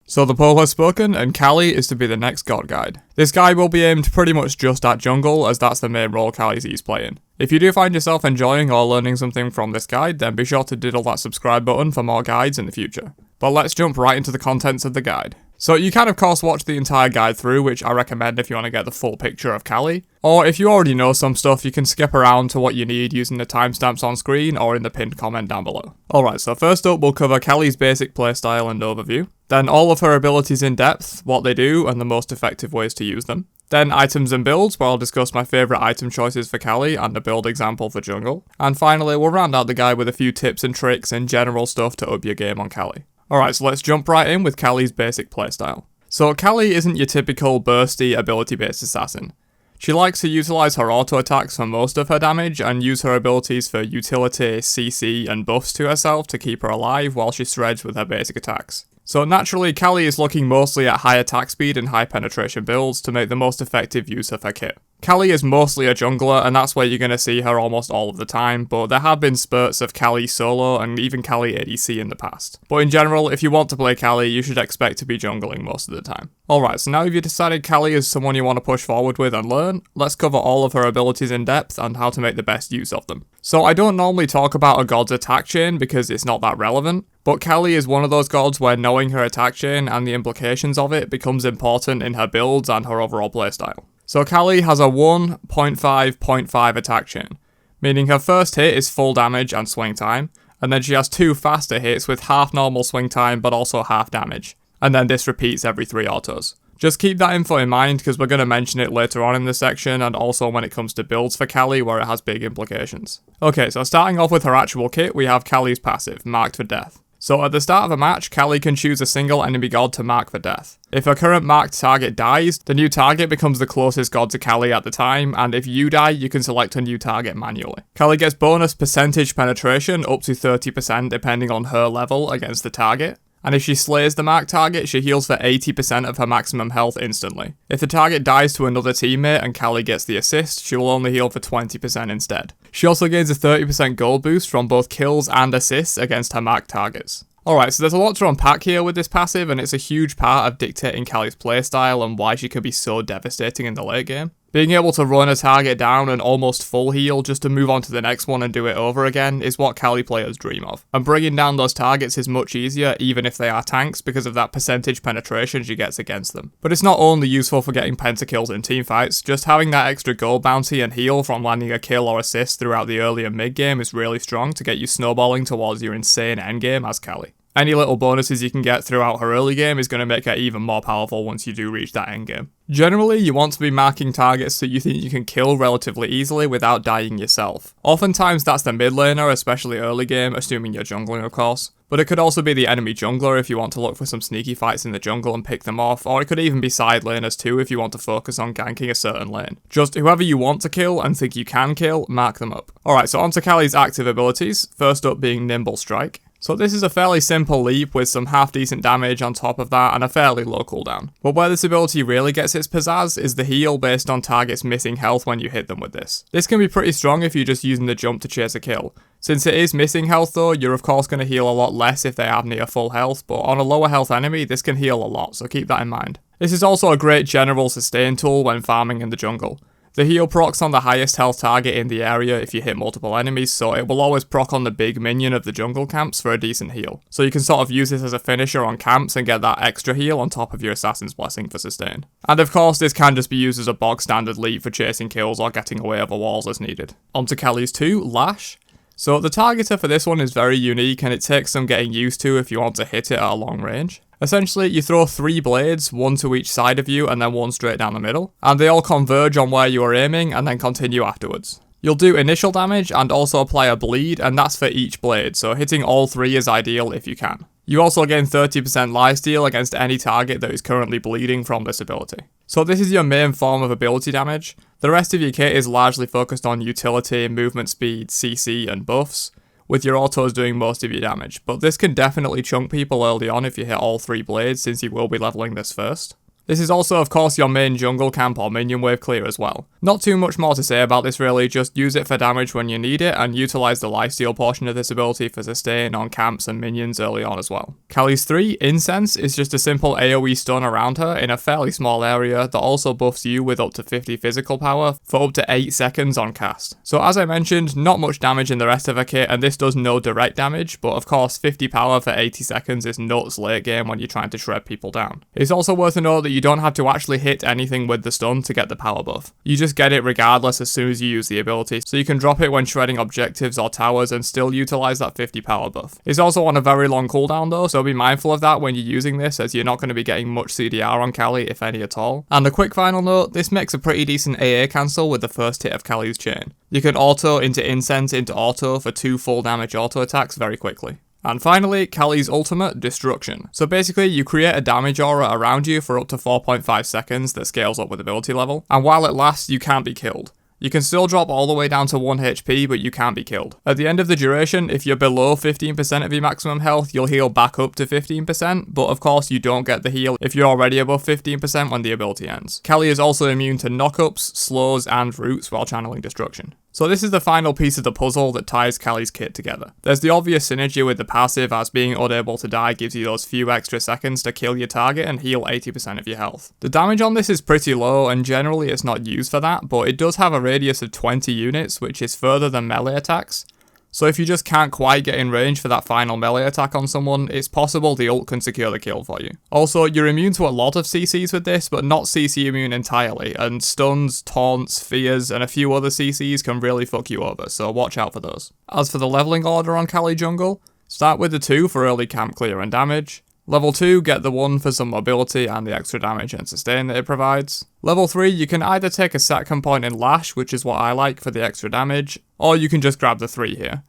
So the poll has spoken, and Callie is to be the next god guide. This guide will be aimed pretty much just at jungle, as that's the main role Callie sees playing. If you do find yourself enjoying or learning something from this guide, then be sure to diddle that subscribe button for more guides in the future. But let's jump right into the contents of the guide. So you can of course watch the entire guide through, which I recommend if you want to get the full picture of Callie. Or if you already know some stuff, you can skip around to what you need using the timestamps on screen or in the pinned comment down below. Alright, so first up we'll cover Callie's basic playstyle and overview. Then all of her abilities in depth, what they do and the most effective ways to use them. Then items and builds, where I'll discuss my favourite item choices for Callie and a build example for jungle. And finally we'll round out the guide with a few tips and tricks and general stuff to up your game on Callie. Alright, so let's jump right in with Callie's basic playstyle. So Callie isn't your typical bursty ability-based assassin. She likes to utilise her auto attacks for most of her damage and use her abilities for utility, CC and buffs to herself to keep her alive while she shreds with her basic attacks. So naturally, Callie is looking mostly at high attack speed and high penetration builds to make the most effective use of her kit. Callie is mostly a jungler, and that's where you're going to see her almost all of the time, but there have been spurts of Callie solo and even Callie ADC in the past. But in general, if you want to play Callie, you should expect to be jungling most of the time. Alright, so now if you decided Callie is someone you want to push forward with and learn, let's cover all of her abilities in depth and how to make the best use of them. So I don't normally talk about a god's attack chain because it's not that relevant, but Callie is one of those gods where knowing her attack chain and the implications of it becomes important in her builds and her overall playstyle. So Callie has a 1.5.5 attack chain, meaning her first hit is full damage and swing time, and then she has 2 faster hits with half normal swing time but also half damage, and then this repeats every 3 autos. Just keep that info in mind because we're going to mention it later on in this section and also when it comes to builds for Callie where it has big implications. Okay, so starting off with her actual kit, we have Callie's passive, Marked for Death. So at the start of a match, Callie can choose a single enemy god to mark for death. If her current marked target dies, the new target becomes the closest god to Callie at the time, and if you die, you can select a new target manually. Callie gets bonus percentage penetration up to 30% depending on her level against the target. And if she slays the marked target, she heals for 80% of her maximum health instantly. If the target dies to another teammate and Callie gets the assist, she will only heal for 20% instead. She also gains a 30% gold boost from both kills and assists against her marked targets. Alright, so there's a lot to unpack here with this passive, and it's a huge part of dictating Callie's playstyle and why she can be so devastating in the late game. Being able to run a target down and almost full heal just to move on to the next one and do it over again is what Callie players dream of. And bringing down those targets is much easier even if they are tanks because of that percentage penetration she gets against them. But it's not only useful for getting pentakills in teamfights, just having that extra gold bounty and heal from landing a kill or assist throughout the early and mid game is really strong to get you snowballing towards your insane endgame as Callie. Any little bonuses you can get throughout her early game is going to make her even more powerful once you do reach that endgame. Generally, you want to be marking targets that you think you can kill relatively easily without dying yourself. Oftentimes that's the mid laner, especially early game, assuming you're jungling of course. But it could also be the enemy jungler if you want to look for some sneaky fights in the jungle and pick them off, or it could even be side laners too if you want to focus on ganking a certain lane. Just whoever you want to kill and think you can kill, mark them up. Alright, so onto Callie's active abilities, first up being Nimble Strike. So this is a fairly simple leap with some half decent damage on top of that and a fairly low cooldown. But where this ability really gets its pizzazz is the heal based on targets missing health when you hit them with this. This can be pretty strong if you're just using the jump to chase a kill. Since it is missing health though, you're of course going to heal a lot less if they have near full health, but on a lower health enemy this can heal a lot, so keep that in mind. This is also a great general sustain tool when farming in the jungle. The heal procs on the highest health target in the area if you hit multiple enemies, so it will always proc on the big minion of the jungle camps for a decent heal. So you can sort of use this as a finisher on camps and get that extra heal on top of your Assassin's Blessing for sustain. And of course this can just be used as a bog standard leap for chasing kills or getting away over walls as needed. Onto Callie's 2, Lash. So the targeter for this one is very unique and it takes some getting used to if you want to hit it at a long range. Essentially, you throw 3 blades, 1 to each side of you and then 1 straight down the middle, and they all converge on where you are aiming and then continue afterwards. You'll do initial damage and also apply a bleed, and that's for each blade, so hitting all 3 is ideal if you can. You also gain 30% lifesteal against any target that is currently bleeding from this ability. So this is your main form of ability damage. The rest of your kit is largely focused on utility, movement speed, CC and buffs, with your autos doing most of your damage, but this can definitely chunk people early on if you hit all 3 blades since you will be leveling this first. This is also of course your main jungle camp or minion wave clear as well. Not too much more to say about this really, just use it for damage when you need it and utilise the lifesteal portion of this ability for sustain on camps and minions early on as well. Kali's 3, Incense, is just a simple AoE stun around her in a fairly small area that also buffs you with up to 50 physical power for up to 8 seconds on cast. So as I mentioned, not much damage in the rest of her kit, and this does no direct damage, but of course 50 power for 80 seconds is nuts late game when you're trying to shred people down. It's also worth to note that you don't have to actually hit anything with the stun to get the power buff. You just get it regardless as soon as you use the ability, so you can drop it when shredding objectives or towers and still utilise that 50 power buff. It's also on a very long cooldown though, so be mindful of that when you're using this, as you're not going to be getting much CDR on Kali, if any at all. And a quick final note, this makes a pretty decent AA cancel with the first hit of Kali's chain. You can auto into Incense into auto for 2 full damage auto attacks very quickly. And finally, Kali's ultimate, Destruction. So basically, you create a damage aura around you for up to 4.5 seconds that scales up with ability level, and while it lasts, you can't be killed. You can still drop all the way down to 1 HP, but you can't be killed. At the end of the duration, if you're below 15% of your maximum health, you'll heal back up to 15%, but of course you don't get the heal if you're already above 15% when the ability ends. Kali is also immune to knockups, slows, and roots while channeling Destruction. So this is the final piece of the puzzle that ties Kali's kit together. There's the obvious synergy with the passive, as being unable to die gives you those few extra seconds to kill your target and heal 80% of your health. The damage on this is pretty low, and generally it's not used for that, but it does have a radius of 20 units, which is further than melee attacks. So if you just can't quite get in range for that final melee attack on someone, it's possible the ult can secure the kill for you. Also, you're immune to a lot of CCs with this, but not CC immune entirely, and stuns, taunts, fears, and a few other CCs can really fuck you over, so watch out for those. As for the leveling order on Kali jungle, start with the 2 for early camp clear and damage. Level 2, get the 1 for some mobility and the extra damage and sustain that it provides. Level 3, you can either take a second point in Lash, which is what I like for the extra damage, or you can just grab the 3 here.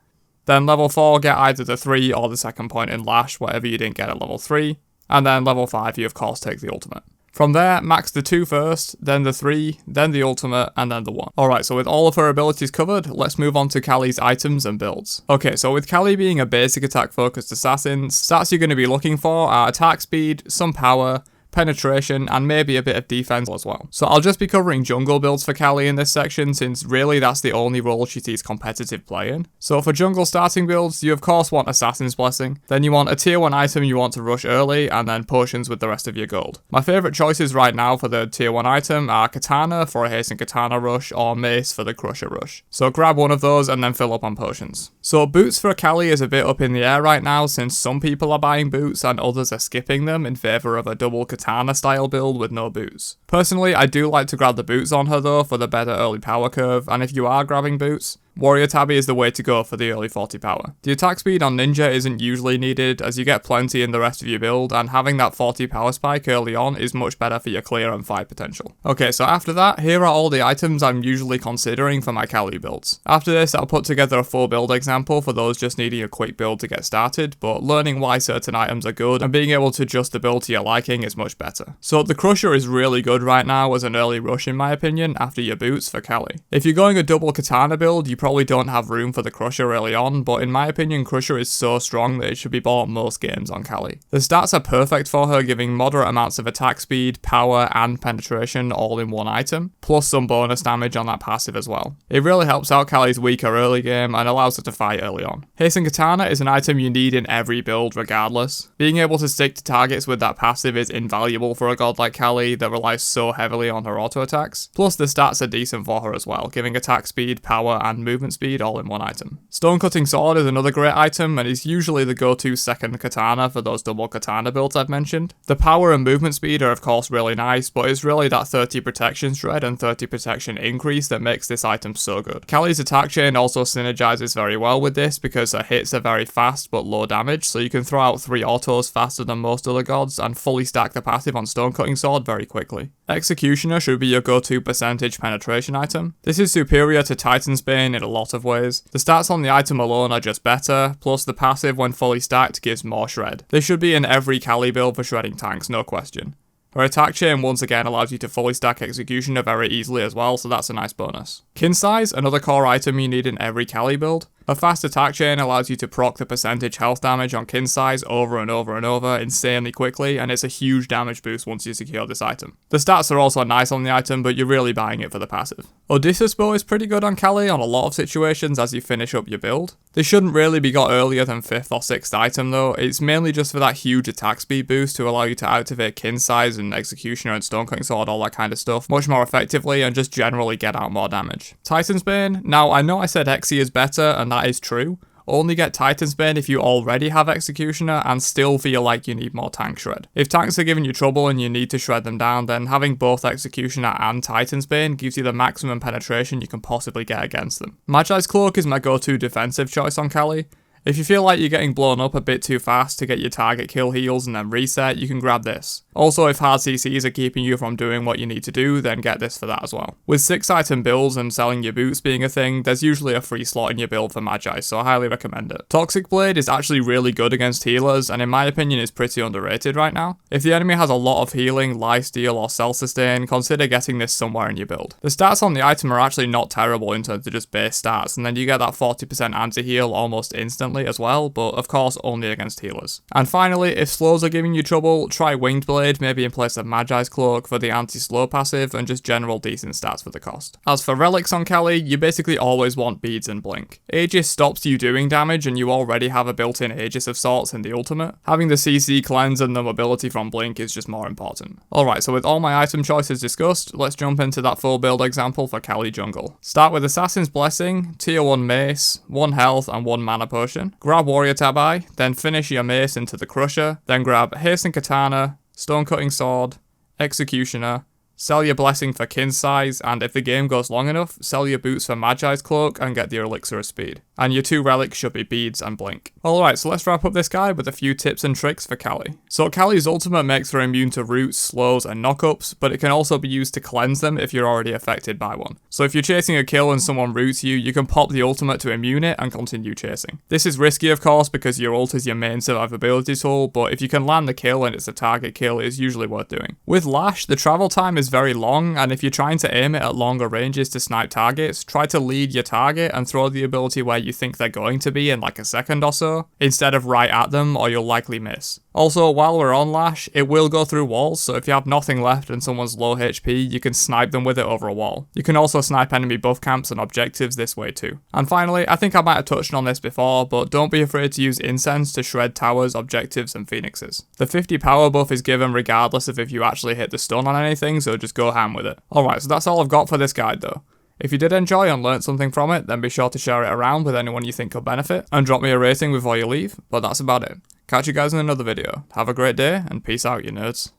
Then level 4, get either the 3 or the second point in Lash, whatever you didn't get at level 3. And then level 5, you of course take the ultimate. From there, max the 2 first, then the 3, then the ultimate, and then the 1. Alright, so with all of her abilities covered, let's move on to Kali's items and builds. Okay, so with Kali being a basic attack focused assassin, stats you're going to be looking for are attack speed, some power, penetration, and maybe a bit of defense as well. So I'll just be covering jungle builds for Kali in this section, since really that's the only role she sees competitive play in. So for jungle starting builds, you of course want Assassin's Blessing, then you want a tier 1 item you want to rush early, and then potions with the rest of your gold. My favourite choices right now for the tier 1 item are Katana for a hasten Katana rush, or Mace for the Crusher rush. So grab one of those and then fill up on potions. So boots for Kali is a bit up in the air right now, since some people are buying boots and others are skipping them in favour of a double Katana style build with no boots. Personally, I do like to grab the boots on her though for the better early power curve, and if you are grabbing boots, Warrior Tabby is the way to go for the early 40 power. The attack speed on Ninja isn't usually needed, as you get plenty in the rest of your build, and having that 40 power spike early on is much better for your clear and fight potential. Okay, so after that, here are all the items I'm usually considering for my Kali builds. After this, I'll put together a full build example for those just needing a quick build to get started, but learning why certain items are good and being able to adjust the build to your liking is much better. So the Crusher is really good right now as an early rush in my opinion, after your boots for Kali. If you're going a double Katana build, you probably don't have room for the Crusher early on, but in my opinion Crusher is so strong that it should be bought most games on Kali. The stats are perfect for her, giving moderate amounts of attack speed, power, and penetration all in one item, plus some bonus damage on that passive as well. It really helps out Kali's weaker early game and allows her to fight early on. Hasten Katana is an item you need in every build regardless. Being able to stick to targets with that passive is invaluable for a god like Kali that relies so heavily on her auto attacks, plus the stats are decent for her as well, giving attack speed, power, and movement speed all in one item. Stone-cutting sword is another great item and is usually the go-to second katana for those double katana builds I've mentioned. The power and movement speed are of course really nice, but it's really that 30 protection shred and 30 protection increase that makes this item so good. Kali's attack chain also synergizes very well with this because her hits are very fast but low damage, so you can throw out 3 autos faster than most other gods and fully stack the passive on stone-cutting sword very quickly. Executioner should be your go-to percentage penetration item. This is superior to Titan's Bane in a lot of ways. The stats on the item alone are just better, plus the passive when fully stacked gives more shred. This should be in every Kali build for shredding tanks, no question. Her attack chain once again allows you to fully stack Executioner very easily as well, so that's a nice bonus. Kin Size, another core item you need in every Kali build. A fast attack chain allows you to proc the percentage health damage on kin size over and over and over insanely quickly, and it's a huge damage boost once you secure this item. The stats are also nice on the item, but you're really buying it for the passive. Odysseus bow is pretty good on Kali on a lot of situations as you finish up your build. This shouldn't really be got earlier than 5th or 6th item though, it's mainly just for that huge attack speed boost to allow you to activate kin size and executioner and stonecutting sword, all that kind of stuff, much more effectively and just generally get out more damage. Titan's Bane, now I know I said Xe is better and that is true. Only get Titan's Bane if you already have Executioner and still feel like you need more tank shred. If tanks are giving you trouble and you need to shred them down, then having both Executioner and Titan's Bane gives you the maximum penetration you can possibly get against them. Magi's Cloak is my go-to defensive choice on Kali. If you feel like you're getting blown up a bit too fast to get your target kill heals and then reset, you can grab this. Also, if hard CCs are keeping you from doing what you need to do, then get this for that as well. With 6 item builds and selling your boots being a thing, there's usually a free slot in your build for Magi, so I highly recommend it. Toxic Blade is actually really good against healers, and in my opinion is pretty underrated right now. If the enemy has a lot of healing, lifesteal or self-sustain, consider getting this somewhere in your build. The stats on the item are actually not terrible in terms of just base stats, and then you get that 40% anti-heal almost instantly as well, but of course only against healers. And finally, if slows are giving you trouble, try Winged Blade, maybe in place of Magi's Cloak for the anti-slow passive and just general decent stats for the cost. As for relics on Kali, you basically always want beads and blink. Aegis stops you doing damage and you already have a built-in Aegis of sorts in the ultimate. Having the CC cleanse and the mobility from blink is just more important. Alright, so with all my item choices discussed, let's jump into that full build example for Kali jungle. Start with Assassin's Blessing, tier 1 mace, 1 health and 1 mana potion. Grab Warrior Tabai, then finish your mace into the Crusher, then grab Hasten Katana, Stonecutting Sword, Executioner, sell your blessing for kin size, and if the game goes long enough, sell your boots for Magi's Cloak and get your elixir of speed. And your 2 relics should be beads and blink. Alright, so let's wrap up this guide with a few tips and tricks for Kali. So Kali's ultimate makes her immune to roots, slows and knockups, but it can also be used to cleanse them if you're already affected by one. So if you're chasing a kill and someone roots you, you can pop the ultimate to immune it and continue chasing. This is risky of course because your ult is your main survivability tool, but if you can land the kill and it's a target kill, it's usually worth doing. With Lash, the travel time is very long, and if you're trying to aim it at longer ranges to snipe targets, try to lead your target and throw the ability where you think they're going to be in like a second or so, instead of right at them, or you'll likely miss. Also, while we're on Lash, it will go through walls, so if you have nothing left and someone's low HP, you can snipe them with it over a wall. You can also snipe enemy buff camps and objectives this way too. And finally, I think I might have touched on this before, but don't be afraid to use Incense to shred towers, objectives and phoenixes. The 50 power buff is given regardless of if you actually hit the stun on anything, so just go ham with it. Alright, so that's all I've got for this guide though. If you did enjoy and learnt something from it, then be sure to share it around with anyone you think could benefit, and drop me a rating before you leave, but that's about it. Catch you guys in another video. Have a great day, and peace out you nerds.